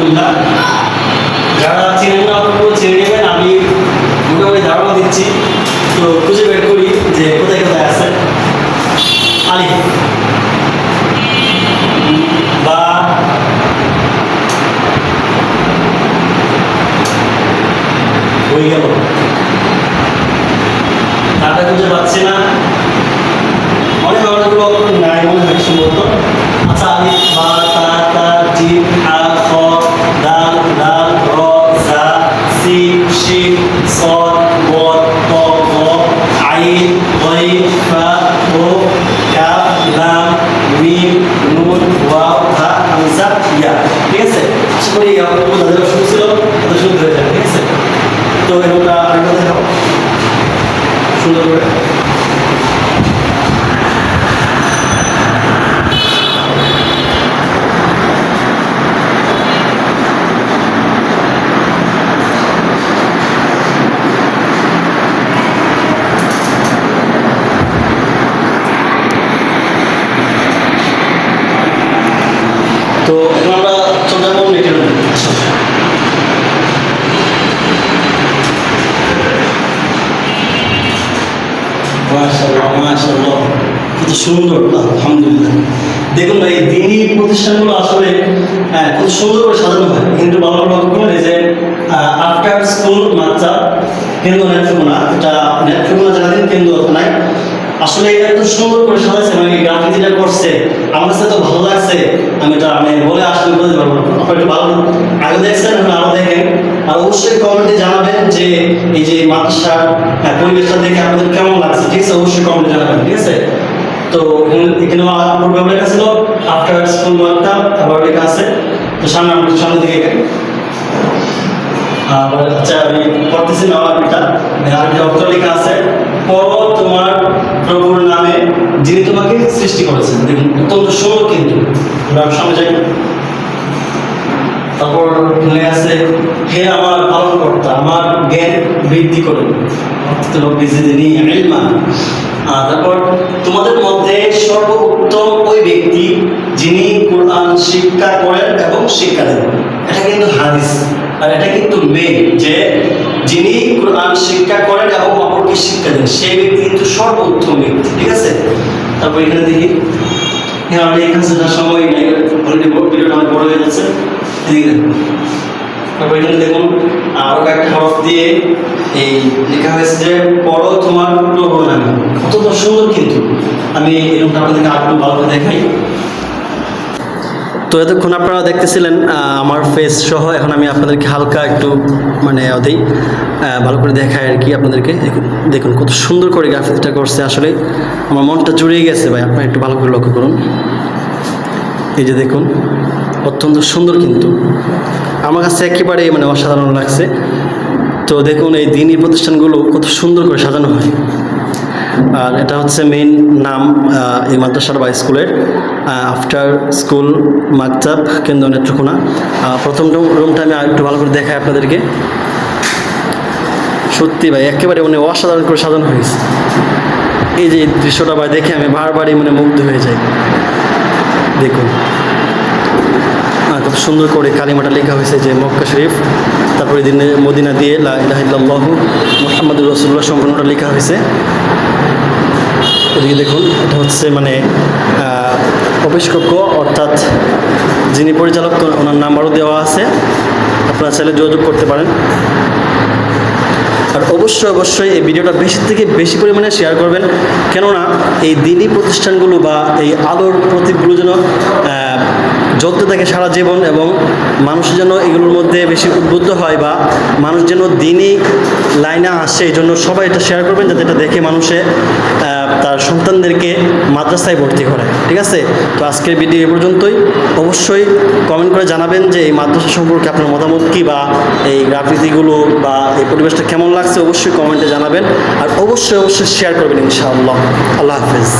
আলহামদুলিল্লাহ। যারা চিনেন না আপনারা চিনে নেবেন, আমি মোটামুটি ধারণা দিচ্ছি। তো খুঁজে বের করি যে কোথায় কোথায় আছে। আলিফ বা হয়ে গেল, তারটা খুঁজে পাচ্ছি না। অনেক অনেকগুলো অক্ষর নাই মনে হয় সম্ভবত। আচ্ছা, আলিফ বা তা তা জিম হা খ দাল দাল র জা সিন শিন صاد ضاد ط ظ عين غين فاء واو كاف لام ميم নুন ওয়াও হা হামজা ইয়া। ঠিক আছে, আশা করি এই অক্ষরগুলো যাদের শুরু ছিল তাদের শুরু হয়ে যাবে। ঠিক আছে, তো এরকমটা আরেকটা দেখাও সুন্দর করে। তো এখন আমরা চলে যাবো নেটের মধ্যে। মাশাআল্লাহ মাশাআল্লাহ, কত সুন্দর, আলহামদুলিল্লাহ। দেখুন ভাই, দিনী প্রতিষ্ঠানগুলো আসলে কত সুন্দর করে সাজানো হয়। কিন্তু বাবা লক্ষ্য করে যে আফটার স্কুল মাত্রা কেন্দ্র নেত্রকোনা, এটা নেত্রকোনা জানাদিন কেন্দ্র নাই। আসলে এটা এত সুন্দর করে সাজাইছে, মানে গ্রাফিক যেটা করছে আমার কাছে তো ভালো লাগছে। আমি এটা বলে আসলে বলতে পারবো না। আপনার একটু ভালো আগে দেখছেন, এখন আরো দেখেন। আর অবশ্যই কমেন্টে জানাবেন যে এই যে মাদ্রাসার পরিবেশটা দেখে আপনাদের কেমন লাগছে। ঠিক আছে, অবশ্যই কমেন্টে জানাবেন। ঠিক আছে, তো এখানে প্রোগ্রাম লেখা ছিল আফটার স্কুল মাত্রা, আবার লেখা আছে। তো সামনে আমাদের সামনে দিকে আচ্ছা, আমি পড়তেছি না। এটা অক্ষর লেখা আছে, পড়ো তোমার প্রভুর নামে যিনি তোমাকে সৃষ্টি করেছেন। দেখুন অত্যন্ত সুন্দর। কিন্তু আমরা সামনে যাই। তারপর লেখা আছে, হে আমার পালনকর্তা, আমার জ্ঞান বৃদ্ধি করুন। তারপর তোমাদের মধ্যে সর্বোত্তম ওই ব্যক্তি যিনি কোরআন শিক্ষা করেন এবং শিক্ষা দেন। এটা কিন্তু হাদিস, আর এটা কিন্তু মেয়ে যে যিনি কোরআন শিক্ষা করেন এবং অপরকে শিক্ষা দেন, সেই ব্যক্তি কিন্তু সর্বোত্তম ব্যক্তি। ঠিক আছে, তারপর এখানে দেখি, আমি এখানে সময় নেই, অলরেডি ভিডিওটা অনেক বড় হয়ে যাচ্ছে। তারপর এখানে দেখুন আরো কয়েকটা হরফ দিয়ে এই লেখা হয়েছে যে পড়ো তোমার প্রভুর নামে। কত সুন্দর। কিন্তু আমি এরকম আপনাদেরকে আরেকটু ভালো করে দেখাই। তো এতক্ষণ আপনারা দেখতেছিলেন আমার ফেস সহ। এখন আমি আপনাদেরকে হালকা একটু অধেই ভালো করে দেখাই আর কি আপনাদেরকে। দেখুন কত সুন্দর করে গ্রাফিক্সটা করছে। আসলে আমার মনটা জুড়িয়ে গেছে ভাই, আপনারা একটু ভালো করে লক্ষ্য করুন। এই যে দেখুন, অত্যন্ত সুন্দর। কিন্তু আমার কাছে একেবারে অসাধারণ লাগছে। তো দেখুন এই দিনী প্রতিষ্ঠানগুলো কত সুন্দর করে সাজানো হয়। আর এটা হচ্ছে মেইন নাম এই মাদ্রাসার বা স্কুলের, আফটার স্কুল মাকতাব কেন্দ্র নেত্রকোনা। প্রথম রুমটা আমি একটু ভালো করে দেখাই আপনাদেরকে। সত্যি ভাই একেবারে অসাধারণ করে সাজানো হয়েছে। এই যে দৃশ্যটা ভাই দেখে আমি বারবারই মুগ্ধ হয়ে যাই। দেখুন কত সুন্দর করে কালিমাটা লেখা হয়েছে যে মক্কা শরীফ, তারপরে দিনে মদিনা দিয়ে লা ইলাহা ইল্লাল্লাহু মুহাম্মাদুর রাসূলুল্লাহ সম্পূর্ণটা লেখা হয়েছে। এদিকে দেখুন, এটা হচ্ছে প্রবেশকক্ষ, অর্থাৎ যিনি পরিচালক ওনার নাম্বারও দেওয়া আছে, আপনারা চাইলে যোগাযোগ করতে পারেন। আর অবশ্যই এই ভিডিওটা বেশি থেকে বেশি পরিমাণে শেয়ার করবেন, কেননা এই দিনী প্রতিষ্ঠানগুলো বা এই আলোর প্রতীকগুলো যেন জ্বলতে থাকে সারা জীবন, এবং মানুষ যেন এগুলোর মধ্যে বেশি উদ্বুদ্ধ হয় বা মানুষ যেন দিনী লাইনে আসে। এই জন্য সবাই এটা শেয়ার করবেন, যাতে এটা দেখে মানুষে তার সন্তানদেরকে মাদ্রাসায় ভর্তি করে। ঠিক আছে, তো আজকের ভিডিও এ পর্যন্তই। অবশ্যই কমেন্ট করে জানাবেন যে এই মাদ্রাসা সম্পর্কে আপনার মতামত কী, বা এই গ্রাফিতিগুলো বা এই পরিবেশটা কেমন লাগছে। অবশ্যই কমেন্টে জানাবেন, আর অবশ্যই শেয়ার করবেন ইনশাআল্লাহ। আল্লাহ হাফেজ।